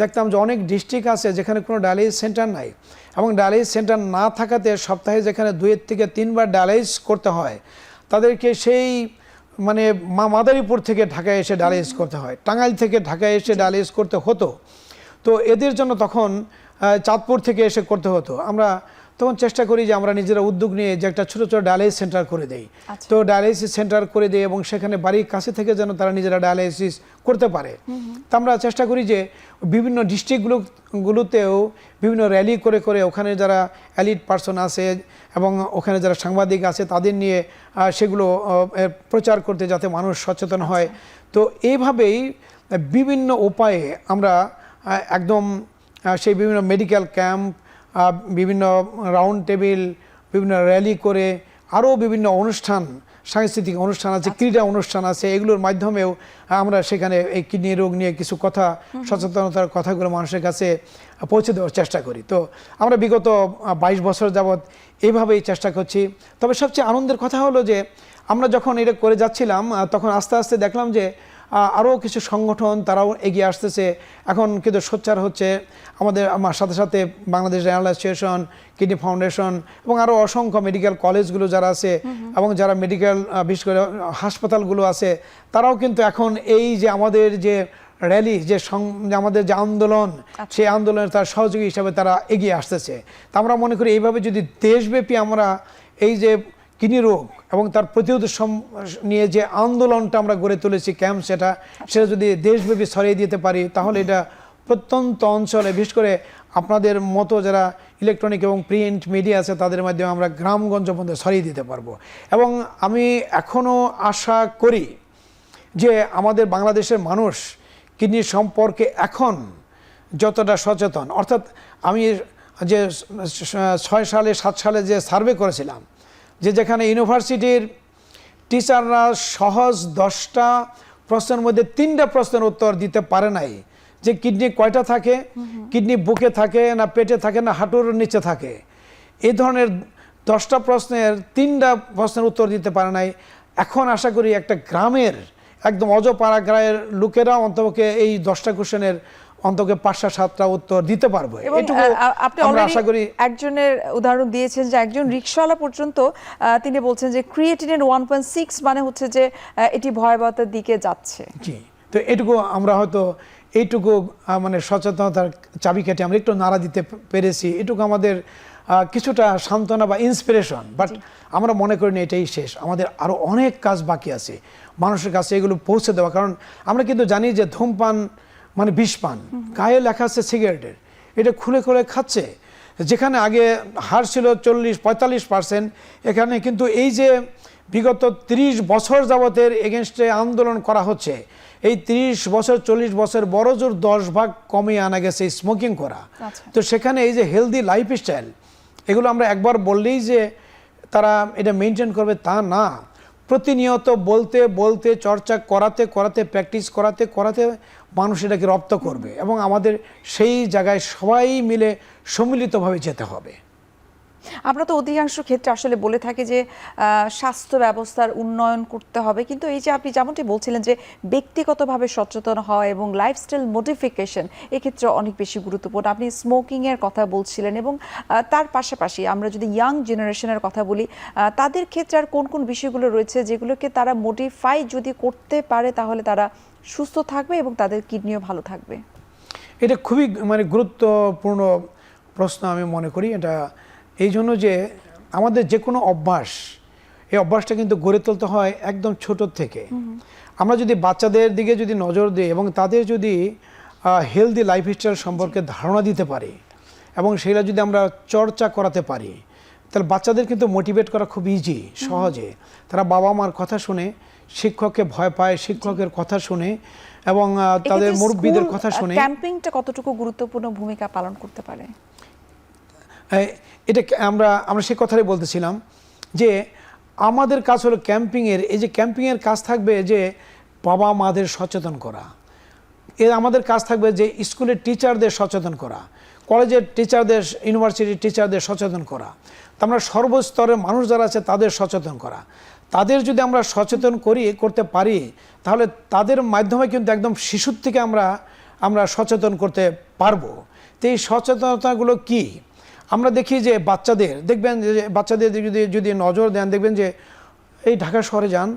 দেখতাম যে অনেক ডিস্ট্রিক্ট আছে যেখানে কোনো ডায়ালিসিস সেন্টার নাই এবং ডায়ালিসিস সেন্টার না থাকাতে সপ্তাহে যেখানে 2 থেকে 3 বার ডায়ালিসিস করতে হয়, তাদেরকে সেই মানে মাদারীপুর থেকে ঢাকায় এসে ডায়ালিসিস করতে হয়, টাঙ্গাইল থেকে ঢাকায় এসে ডায়ালিসিস করতে হতো। তো এদের জন্য তখন চাঁদপুর থেকে এসে করতে হতো। আমরা তখন চেষ্টা করি যে আমরা নিজেরা উদ্যোগ নিয়ে যে একটা ছোটো ডায়ালিসিস সেন্টার করে দেই। তো ডায়ালিসিস সেন্টার করে দেই এবং সেখানে বাড়ির কাছে থেকে যেন তারা নিজেরা ডায়ালিসিস করতে পারে। তা আমরা চেষ্টা করি যে বিভিন্ন ডিস্ট্রিক্টগুলোতেও বিভিন্ন র্যালি করে ওখানে যারা এলিট পার্সন আছে এবং ওখানে যারা সাংবাদিক আছে তাদের নিয়ে সেগুলো প্রচার করতে, যাতে মানুষ সচেতন হয়। তো এইভাবেই বিভিন্ন উপায়ে আমরা একদম সেই বিভিন্ন মেডিকেল ক্যাম্প, বিভিন্ন রাউন্ড টেবিল, বিভিন্ন র্যালি করে আরও বিভিন্ন অনুষ্ঠান, সাংস্কৃতিক অনুষ্ঠান আছে, ক্রীড়া অনুষ্ঠান আছে, এগুলোর মাধ্যমেও আমরা সেখানে এই কিডনি রোগ নিয়ে কিছু কথা, সচেতনতার কথাগুলো মানুষের কাছে পৌঁছে দেওয়ার চেষ্টা করি। তো আমরা বিগত 22 বছর যাবৎ এইভাবেই চেষ্টা করছি। তবে সবচেয়ে আনন্দের কথা হলো যে আমরা যখন এটা করে যাচ্ছিলাম তখন আস্তে আস্তে দেখলাম যে আরও কিছু সংগঠন তারাও এগিয়ে আসতেছে, এখন কিন্তু সোচ্চার হচ্ছে। আমার সাথে Bangladesh renal association, kidney foundation এবং আরও অসংখ্য মেডিকেল কলেজগুলো যারা আছে এবং যারা মেডিকেল বিশেষ করে হাসপাতালগুলো আছে, তারাও কিন্তু এখন এই যে আমাদের যে র্যালি, যে আমাদের যে আন্দোলন, সেই আন্দোলনের তার সহযোগী হিসাবে তারা এগিয়ে আসতেছে। তা আমরা মনে করি এইভাবে যদি দেশব্যাপী আমরা এই যে কিডনি রোগ এবং তার প্রতিরোধ নিয়ে যে আন্দোলনটা আমরা গড়ে তুলেছি ক্যাম্প, সেটা যদি দেশব্যাপী ছড়িয়ে দিতে পারি তাহলে এটা প্রত্যন্ত অঞ্চলে, বিশেষ করে আপনাদের মতো যারা ইলেকট্রনিক এবং প্রিন্ট মিডিয়া আছে তাদের মাধ্যমে আমরা গ্রামগঞ্জ পর্যন্ত ছড়িয়ে দিতে পারবো। এবং আমি এখনও আশা করি যে আমাদের বাংলাদেশের মানুষ কিডনি সম্পর্কে এখন যতটা সচেতন, অর্থাৎ আমি যে 6 সালে 7 সালে যে সার্ভে করেছিলাম, যেখানে ইউনিভার্সিটির টিচাররা সহজ 10টা প্রশ্নের মধ্যে 3টা প্রশ্নের উত্তর দিতে পারে নাই, যে কিডনি কয়টা থাকে, কিডনি বুকে থাকে না পেটে থাকে না হাঁটুর নিচে থাকে, এই ধরনের 10টা প্রশ্নের 3টা প্রশ্নের উত্তর দিতে পারে নাই। এখন আশা করি একটা গ্রামের একদম অজপাড়া গ্রামের লোকেরা অন্তপক্ষে এই 10টা কোশ্চেনের অন্তকে 5-7টা উত্তর দিতে পারবো। এটুকু আপনি আশা করি একজনের উদাহরণ দিয়েছেন যে একজন রিকশাওয়ালা পর্যন্ত তিনি বলছেন যে ক্রিয়েটিনিন 1.6 মানে হচ্ছে যে এটি ভয়াবহতার দিকে যাচ্ছে। জি, তো এটুকু আমরা হয়তো এইটুকু মানে সচেতনতার চাবিকাঠি আমরা একটু নাড়া দিতে পেরেছি, এটুকু আমাদের কিছুটা সান্ত্বনা বা ইন্সপিরেশন। বাট আমরা মনে করি না এটাই শেষ, আমাদের আরও অনেক কাজ বাকি আছে মানুষের কাছে এগুলো পৌঁছে দেওয়া। কারণ আমরা কিন্তু জানি যে ধূমপান মানে বিষপান, গায়ে লেখা আছে সিগারেটের, এটা খুলে খুলে খাচ্ছে। যেখানে আগে হার ছিল 40-45%, এখানে কিন্তু এই যে বিগত 30 বছর যাবতের এগেনস্টে আন্দোলন করা হচ্ছে, এই 30 বছর 40 বছর বড় জোর 10 ভাগ কমিয়ে আনা গেছে স্মোকিং করা। তো সেখানে এই যে হেলদি লাইফস্টাইল, এগুলো আমরা একবার বললেই যে তারা এটা মেনটেন করবে তা না, প্রতিনিয়ত বলতে বলতে চর্চা করাতে করাতে প্র্যাকটিস করাতে করাতে মানুষ এটাকে রপ্ত করবে এবং আমাদের সেই জায়গায় সবাই মিলে সম্মিলিতভাবে যেতে হবে। আমরা তো অধিকাংশ ক্ষেত্রে আসলে বলে থাকি যে স্বাস্থ্য ব্যবস্থার উন্নয়ন করতে হবে, কিন্তু এই যে আপনি যেমনটি বলছিলেন যে ব্যক্তিগতভাবে সচেতন হওয়া এবং লাইফস্টাইল মডিফিকেশন এক্ষেত্রে অনেক বেশি গুরুত্বপূর্ণ। আপনি স্মোকিংয়ের কথা বলছিলেন এবং তার পাশাপাশি আমরা যদি ইয়াং জেনারেশনের কথা বলি, তাদের ক্ষেত্রে আর কোন কোন বিষয়গুলো রয়েছে যেগুলোকে তারা মডিফাই যদি করতে পারে তাহলে তারা সুস্থ থাকবে এবং তাদের কিডনিও ভালো থাকবে? এটা খুবই মানে গুরুত্বপূর্ণ প্রশ্ন আমি মনে করি। এটা এই জন্য যে আমাদের যে কোনো অভ্যাস, এই অভ্যাসটা কিন্তু গড়ে তুলতে হয় একদম ছোট থেকে। আমরা যদি বাচ্চাদের দিকে যদি নজর দিই এবং তাদের যদি হেলদি লাইফস্টাইল সম্পর্কে ধারণা দিতে পারি এবং সেটা যদি আমরা চর্চা করাতে পারি, তাহলে বাচ্চাদের কিন্তু মোটিভেট করা খুব ইজি, সহজে। তারা বাবা মার কথা শুনে, শিক্ষককে ভয় পায় শিক্ষকের কথা শুনে এবং তাদের মুরব্বীদের কথা শুনে। ক্যাম্পিংটা কতটুকু গুরুত্বপূর্ণ ভূমিকা পালন করতে পারে? এটা আমরা সেই কথাই বলতেছিলাম যে আমাদের কাজ হলো ক্যাম্পিংয়ের, এই যে ক্যাম্পিংয়ের কাজ থাকবে যে বাবা মাদের সচেতন করা, আমাদের কাজ থাকবে যে স্কুলের টিচারদের সচেতন করা, কলেজের টিচারদের, ইউনিভার্সিটির টিচারদের সচেতন করা, তো আমরা সর্বস্তরের মানুষ যারা আছে তাদের সচেতন করা। তাদের যদি আমরা সচেতন করতে পারি তাহলে তাদের মাধ্যমে কিন্তু একদম শিশুর থেকে আমরা সচেতন করতে পারবো। তো এই সচেতনতাগুলো কি? আমরা দেখি যে বাচ্চাদের, দেখবেন যে বাচ্চাদের যদি নজর দেন, দেখবেন যে এই ঢাকা শহরে যান,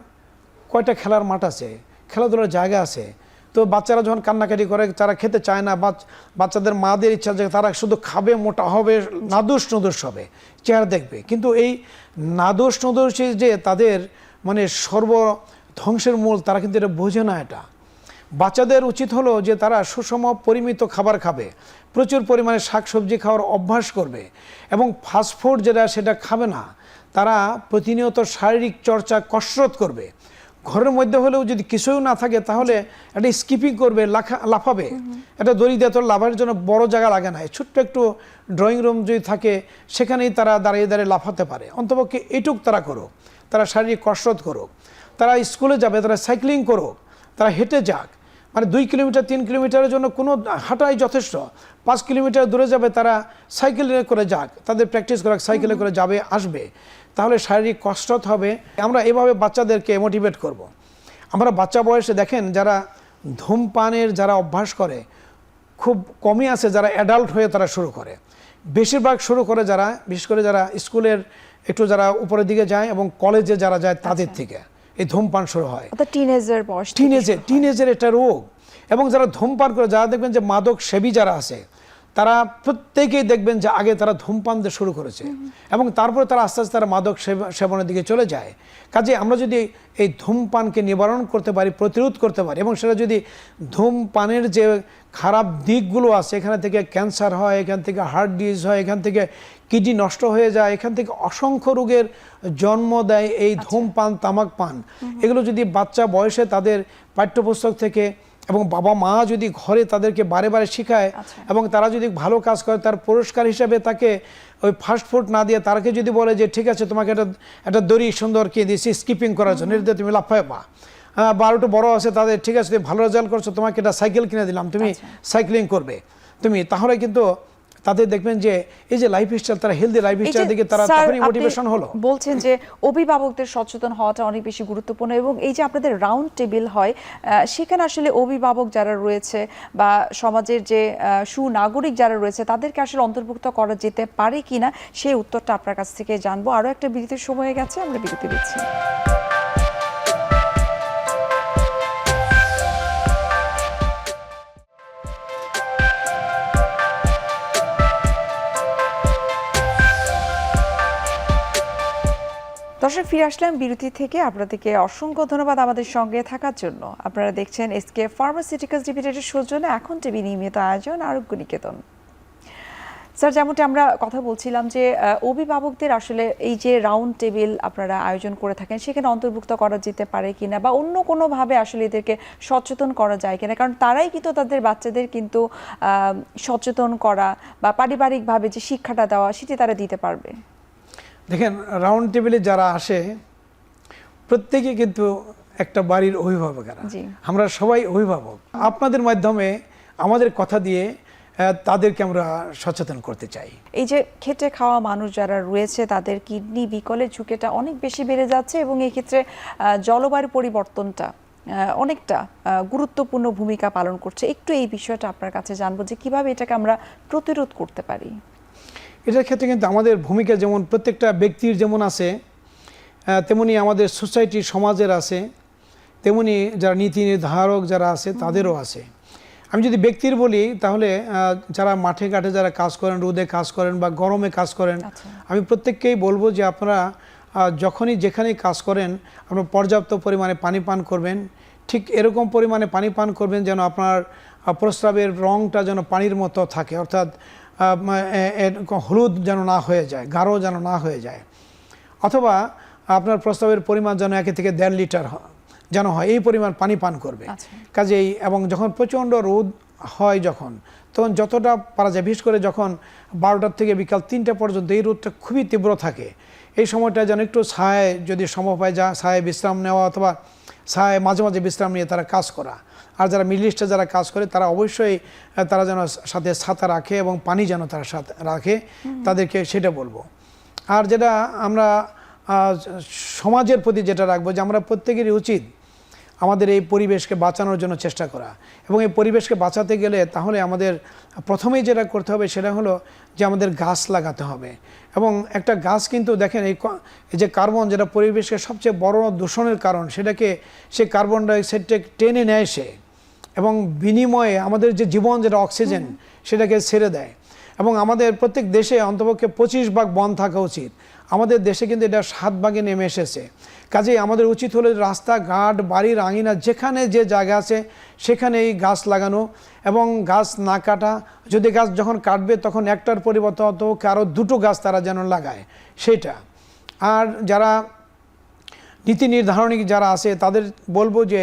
কয়টা খেলার মাঠ আছে, খেলাধুলার জায়গা আছে। তো বাচ্চারা যখন কান্নাকাটি করে, তারা খেতে চায় না, বাচ্চাদের মাদের ইচ্ছা যে তারা শুধু খাবে, মোটা হবে, নাদুস নুদুস হবে, চেহারা দেখবে। কিন্তু এই নাদুস নুদুস যে তাদের মানে ধ্বংসের মূল, তারা কিন্তু এটা বোঝে না। এটা বাচ্চাদের উচিত হলো যে তারা সুষম পরিমিত খাবার খাবে, প্রচুর পরিমাণে শাকসবজি খাওয়ার অভ্যাস করবে এবং ফাস্টফুড যেটা সেটা খাবে না। তারা প্রতিনিয়ত শারীরিক চর্চা, কসরত করবে। ঘরের মধ্যে হলেও যদি কিছুই না থাকে তাহলে একটা স্কিপিং করবে, লাফাবে। এটা দড়িদাতর লাফার জন্য বড় জায়গা লাগে না, ছোট্ট একটু ড্রয়িং রুম যদি থাকে সেখানেই তারা দাঁড়িয়ে দাঁড়িয়ে লাফাতে পারে। অন্তপক্ষে এইটুক তারা করুক, তারা শারীরিক কসরত করুক। তারা স্কুলে যাবে, তারা সাইক্লিং করুক, তারা হেঁটে যাক। মানে 2 কিলোমিটার 3 কিলোমিটারের জন্য কোনো হাঁটাই যথেষ্ট। 5 কিলোমিটার দূরে যাবে তারা সাইকেলে করে যাক, তাদের প্র্যাকটিস করাক, সাইকেলে করে যাবে আসবে, তাহলে শারীরিক কসরত হবে। আমরা এভাবে বাচ্চাদেরকে মোটিভেট করব। আমরা বাচ্চা বয়সে দেখেন যারা ধূমপানের যারা অভ্যাস করে খুব কমই আছে, যারা অ্যাডাল্ট হয়ে তারা শুরু করে। বেশিরভাগ শুরু করে যারা, বিশেষ করে যারা স্কুলের একটু যারা উপরের দিকে যায় এবং কলেজে যারা যায় তাদের থেকে এই ধূমপান শুরু হয়। টিনেজের একটা রোগ। এবং যারা ধূমপান করে, যারা দেখবেন যে মাদক সেবী যারা আছে, তারা প্রত্যেকেই দেখবেন যে আগে তারা ধূমপান দিয়ে শুরু করেছে এবং তারপরে তারা আস্তে আস্তে তারা মাদক সেবনের দিকে চলে যায়। কাজে আমরা যদি এই ধূমপানকে নিবারণ করতে পারি, প্রতিরোধ করতে পারি, এবং সেটা যদি ধূমপানের যে খারাপ দিকগুলো আছে, এখানে থেকে ক্যান্সার হয়, এখান থেকে হার্ট ডিজিজ হয়, এখান থেকে কিডনি নষ্ট হয়ে যায়, এখান থেকে অসংখ্য রোগের জন্ম দেয় এই ধূমপান, তামাক পান। এগুলো যদি বাচ্চা বয়সে তাদের পাঠ্যপুস্তক থেকে এবং বাবা মা যদি ঘরে তাদেরকে বারে বারে শেখায় এবং তারা যদি ভালো কাজ করে, তার পুরস্কার হিসাবে তাকে ওই ফাস্ট ফুড না দিয়ে তারাকে যদি বলে যে ঠিক আছে তোমাকে একটা দড়ি সুন্দর কিনে দিয়েছি স্কিপিং করার জন্য, এটা তুমি লাফাইবা, বা একটু বড় আছে তাদের ঠিক আছে তুমি ভালো রেজাল্ট করছো তোমাকে একটা সাইকেল কিনে দিলাম, তুমি সাইক্লিং করবে তুমি, তাহলে কিন্তু তাদের দেখবেন যে এই যে লাইফস্টাইল, তারা হেলদি লাইফস্টাইল দিকে তারা তখনই মোটিভেশন হলো। বলছেন যে অভিভাবকদের সচেতন হওয়াটা অনেক বেশি গুরুত্বপূর্ণ, এবং এই যে আপনাদের রাউন্ড টেবিল হয় সেখানে আসলে অভিভাবক যারা রয়েছে বা সমাজের যে সুনাগরিক যারা রয়েছে তাদেরকে আসলে অন্তর্ভুক্ত করা যেতে পারে কিনা সেই উত্তরটা আপনার কাছ থেকে জানবো। আরও একটা বিরতির সময় গেছে, আমরা বিরতি দিচ্ছি। দর্শক, ফিরে আসলাম বিরতি থেকে। আপনাদেরকে অসংখ্য ধন্যবাদ আমাদের সঙ্গে থাকার জন্য। আপনারা দেখছেন এসকে ফার্মাসিউটিক্যালস লিমিটেডের সৌজন্যে এখন টিভি নিয়মিত আয়োজন আরোগ্য নিকেতন। স্যার, যেমনটি আমরা কথা বলছিলাম যে অভিভাবকদের আসলে এই যে রাউন্ড টেবিল আপনারা আয়োজন করে থাকেন সেখানে অন্তর্ভুক্ত করা যেতে পারে কিনা, বা অন্য কোনোভাবে আসলে এদেরকে সচেতন করা যায় কিনা, কারণ তারাই কিন্তু তাদের বাচ্চাদের কিন্তু সচেতন করা বা পারিবারিকভাবে যে শিক্ষাটা দেওয়া সেটি তারা দিতে পারবে। দেখেন, রাউন্ড টেবিলে যারা আসে প্রত্যেকে কিন্তু একটা বাড়ির অভিভাবকেরা, আমরা সবাই অভিভাবক। আপনাদের মাধ্যমে আমাদের কথা দিয়ে তাদেরকে আমরা সচেতন করতে চাই। এই যে খেটে খাওয়া মানুষ যারা রয়েছে তাদের কিডনি বিকলের ঝুঁকিটা অনেক বেশি বেড়ে যাচ্ছে, এবং এই ক্ষেত্রে জলবায়ু পরিবর্তনটা অনেকটা গুরুত্বপূর্ণ ভূমিকা পালন করছে। একটু এই বিষয়টা আপনার কাছে জানবো যে কিভাবে এটাকে আমরা প্রতিরোধ করতে পারি। এটার ক্ষেত্রে কিন্তু আমাদের ভূমিকা যেমন প্রত্যেকটা ব্যক্তির যেমন আছে, তেমনি আমাদের সোসাইটি সমাজের আছে, তেমনি যারা নীতি নির্ধারক যারা আছে তাদেরও আছে। আমি যদি ব্যক্তির বলি তাহলে যারা মাঠে ঘাটে যারা কাজ করেন, রোদে কাজ করেন বা গরমে কাজ করেন, আমি প্রত্যেককেই বলবো যে আপনারা যখনই যেখানেই কাজ করেন আপনারা পর্যাপ্ত পরিমাণে পানি পান করবেন। ঠিক এরকম পরিমাণে পানি পান করবেন যেন আপনার প্রস্রাবের রঙটা যেন পানির মতো থাকে, অর্থাৎ হলুদ যেন না হয়ে যায়, গাঢ় যেন না হয়ে যায়, অথবা আপনার প্রস্রাবের পরিমাণ যেন 1 থেকে 1.5 লিটার যেন হয়, এই পরিমাণ পানি পান করবে। কাজেই এবং যখন প্রচণ্ড রোদ হয় তখন যতটা পারা যায়, বিশেষ করে যখন 12টার থেকে বিকাল 3টা পর্যন্ত এই রোদটা খুবই তীব্র থাকে, এই সময়টা যেন একটু ছায়ায় যদি সম্ভব হয় ছায়ায় বিশ্রাম নেওয়া, অথবা ছায়ায় মাঝে মাঝে বিশ্রাম নিয়ে তারা কাজ করা। আর যারা মিডল ইস্টে যারা কাজ করে তারা অবশ্যই তারা যেন সাথে ছাতা রাখে এবং পানি যেন তারা সাথে রাখে, তাদেরকে সেটা বলবো। আর যেটা আমরা সমাজের প্রতি যেটা রাখবো যে আমরা প্রত্যেকেরই উচিত আমাদের এই পরিবেশকে বাঁচানোর জন্য চেষ্টা করা, এবং এই পরিবেশকে বাঁচাতে গেলে তাহলে আমাদের প্রথমেই যেটা করতে হবে সেটা হলো যে আমাদের গাছ লাগাতে হবে। এবং একটা গাছ কিন্তু দেখেন এই যে কার্বন, যেটা পরিবেশকে সবচেয়ে বড় দূষণের কারণ, সে কার্বন ডাইঅক্সাইডটা টেনে নেয় সে, এবং বিনিময়ে আমাদের যে জীবন যেটা অক্সিজেন সেটাকে ছেড়ে দেয়। এবং আমাদের প্রত্যেক দেশে অন্তপক্ষে 25 ভাগ বন থাকা উচিত। আমাদের দেশে কিন্তু এটা 7 ভাগে নেমে এসেছে। কাজেই আমাদের উচিত হলো রাস্তাঘাট, বাড়ির আঙিনা, যেখানে যে জায়গা আছে সেখানে এই গাছ লাগানো এবং গাছ না কাটা। যদি গাছ যখন কাটবে তখন একটার পরিবর্তে অন্তপক্ষে আরও 2টো গাছ তারা যেন লাগায় সেটা। আর যারা নীতি নির্ধারণী যারা আছে তাদের বলবো যে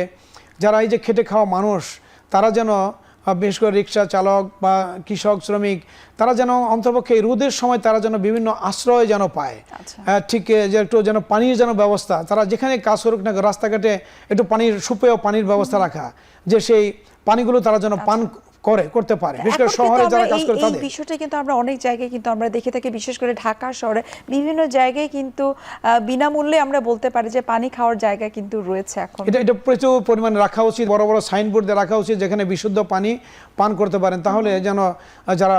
যারা এই যে খেটে খাওয়া মানুষ তারা যেন বিশেষ করে রিক্সা চালক বা কৃষক শ্রমিক তারা যেন অন্তপক্ষে এই রোদের সময় তারা যেন বিভিন্ন আশ্রয় যেন পায়। ঠিক যে একটু যেন পানির যেন ব্যবস্থা, তারা যেখানে কাজ করুক না রাস্তাঘাটে একটু পানির সুপেয় পানির ব্যবস্থা রাখা, যে সেই পানিগুলো তারা যেন পান করতে পারে। বিশেষ করে শহরে যারা কাজ করে তাদের এই বিষয়টা কিন্তু আমরা অনেক জায়গায় কিন্তু আমরা দেখে থাকি, বিশেষ করে ঢাকা শহরে বিভিন্ন জায়গায় কিন্তু বিনামূল্যে আমরা বলতে পারি যে পানি খাওয়ার জায়গা কিন্তু রয়েছে। এখন এটা প্রচুর পরিমাণে রাখা উচিত, বড় বড় সাইনবোর্ড দিয়ে রাখা উচিত যেখানে বিশুদ্ধ পানি পান করতে পারেন। তাহলে যেন যারা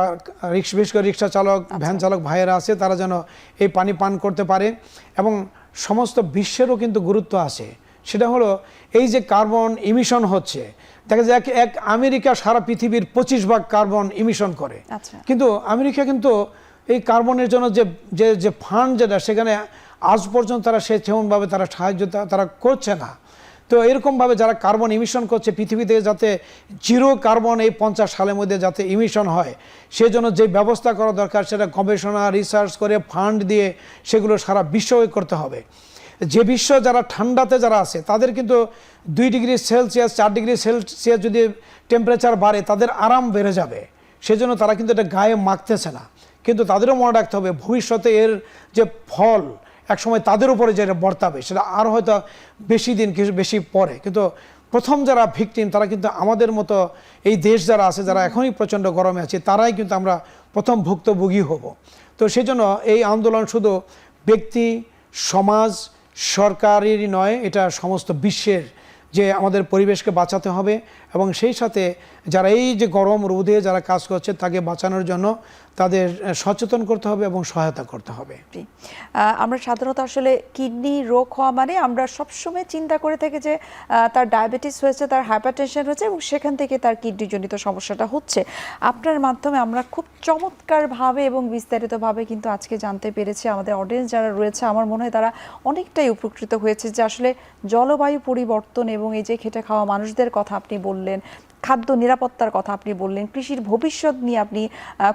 বিশেষ করে রিক্সা চালক, ভ্যান চালক ভাইয়েরা আছে তারা যেন এই পানি পান করতে পারে। এবং সমস্ত বিশ্বেরও কিন্তু গুরুত্ব আছে সেটা হলো এই যে কার্বন ইমিশন হচ্ছে, দেখা যায় এক আমেরিকা সারা পৃথিবীর 25 ভাগ কার্বন ইমিশন করে। আচ্ছা। কিন্তু আমেরিকা কিন্তু এই কার্বনের জন্য যে যে ফান্ড যেটা, সেখানে আজ পর্যন্ত তারা সেমনভাবে তারা সাহায্য তারা করছে না। তো এরকমভাবে যারা কার্বন ইমিশন করছে পৃথিবীতে, যাতে জিরো কার্বন এই 50 সালের মধ্যে যাতে ইমিশন হয়, সেজন্য যে ব্যবস্থা করা দরকার সেটা গবেষণা রিসার্চ করে ফান্ড দিয়ে সেগুলো সারা বিশ্বই করতে হবে। যে বিশ্ব যারা ঠান্ডাতে যারা আছে তাদের কিন্তু 2 ডিগ্রি সেলসিয়াস 4 ডিগ্রি সেলসিয়াস যদি টেম্পারেচার বাড়ে তাদের আরাম বেড়ে যাবে, সেজন্য তারা কিন্তু এটা গায়ে মাখতেছে না। কিন্তু তাদেরও মনে রাখতে হবে ভবিষ্যতে এর যে ফল একসময় তাদের উপরে যেটা বর্তাবে সেটা আর হয়তো বেশি দিন কিছু বেশি পরে। কিন্তু প্রথম যারা ভিকটিম তারা কিন্তু আমাদের মতো এই দেশ যারা আছে, যারা এখনই প্রচণ্ড গরমে আছে, তারাই কিন্তু আমরা প্রথম ভুক্তভোগী হব। তো সেই জন্য এই আন্দোলন শুধু ব্যক্তি, সমাজ, সরকারেরই নয়, এটা সমস্ত বিশ্বের যে আমাদের পরিবেশকে বাঁচাতে হবে এবং সেই সাথে যারা এই যে গরম রোদে যারা কাজ করছে তাকে বাঁচানোর জন্য তাদের সচেতন করতে হবে এবং সহায়তা করতে হবে। আমরা সাধারণত আসলে কিডনি রোগ হওয়া মানে আমরা সবসময় চিন্তা করে থাকি যে তার ডায়াবেটিস হয়েছে, তার হাইপারটেনশন হয়েছে এবং সেখান থেকে তার কিডনিজনিত সমস্যাটা হচ্ছে। আপনার মাধ্যমে আমরা খুব চমৎকারভাবে এবং বিস্তারিতভাবে কিন্তু আজকে জানতে পেরেছি। আমাদের অডিয়েন্স যারা রয়েছে আমার মনে হয় তারা অনেকটাই উপকৃত হয়েছে যে আসলে জলবায়ু পরিবর্তন এবং এই যে খেটে খাওয়া মানুষদের কথা আপনি বললেন, খাদ্য নিরাপত্তার কথা আপনি বললেন, কৃষির ভবিষ্যৎ নিয়ে আপনি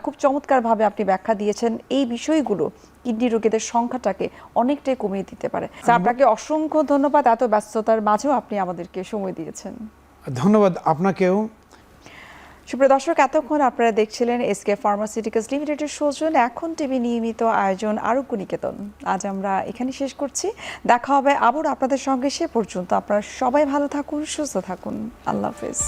খুব চমৎকারভাবে আপনি ব্যাখ্যা দিয়েছেন। এই বিষয়গুলো কিডনি রোগীদের সংখ্যাটাকে অনেকটাই কমিয়ে দিতে পারে। আপনাকে অসংখ্য ধন্যবাদ, এত ব্যস্ততার মাঝেও আপনি আমাদেরকে সময় দিয়েছেন। ধন্যবাদ আপনাকেও। সুপ্রিয় দর্শক, এতক্ষণ আপনারা দেখছিলেন এসকে ফার্মাসিউটিক্যালস লিমিটেডের সৌজন্য এখন টিভি নিয়মিত আয়োজন আরোগ্য নিকেতন। আজ আমরা এখানে শেষ করছি, দেখা হবে আবার আপনাদের সঙ্গে। সে পর্যন্ত আপনারা সবাই ভালো থাকুন, সুস্থ থাকুন। আল্লাহ হাফেজ।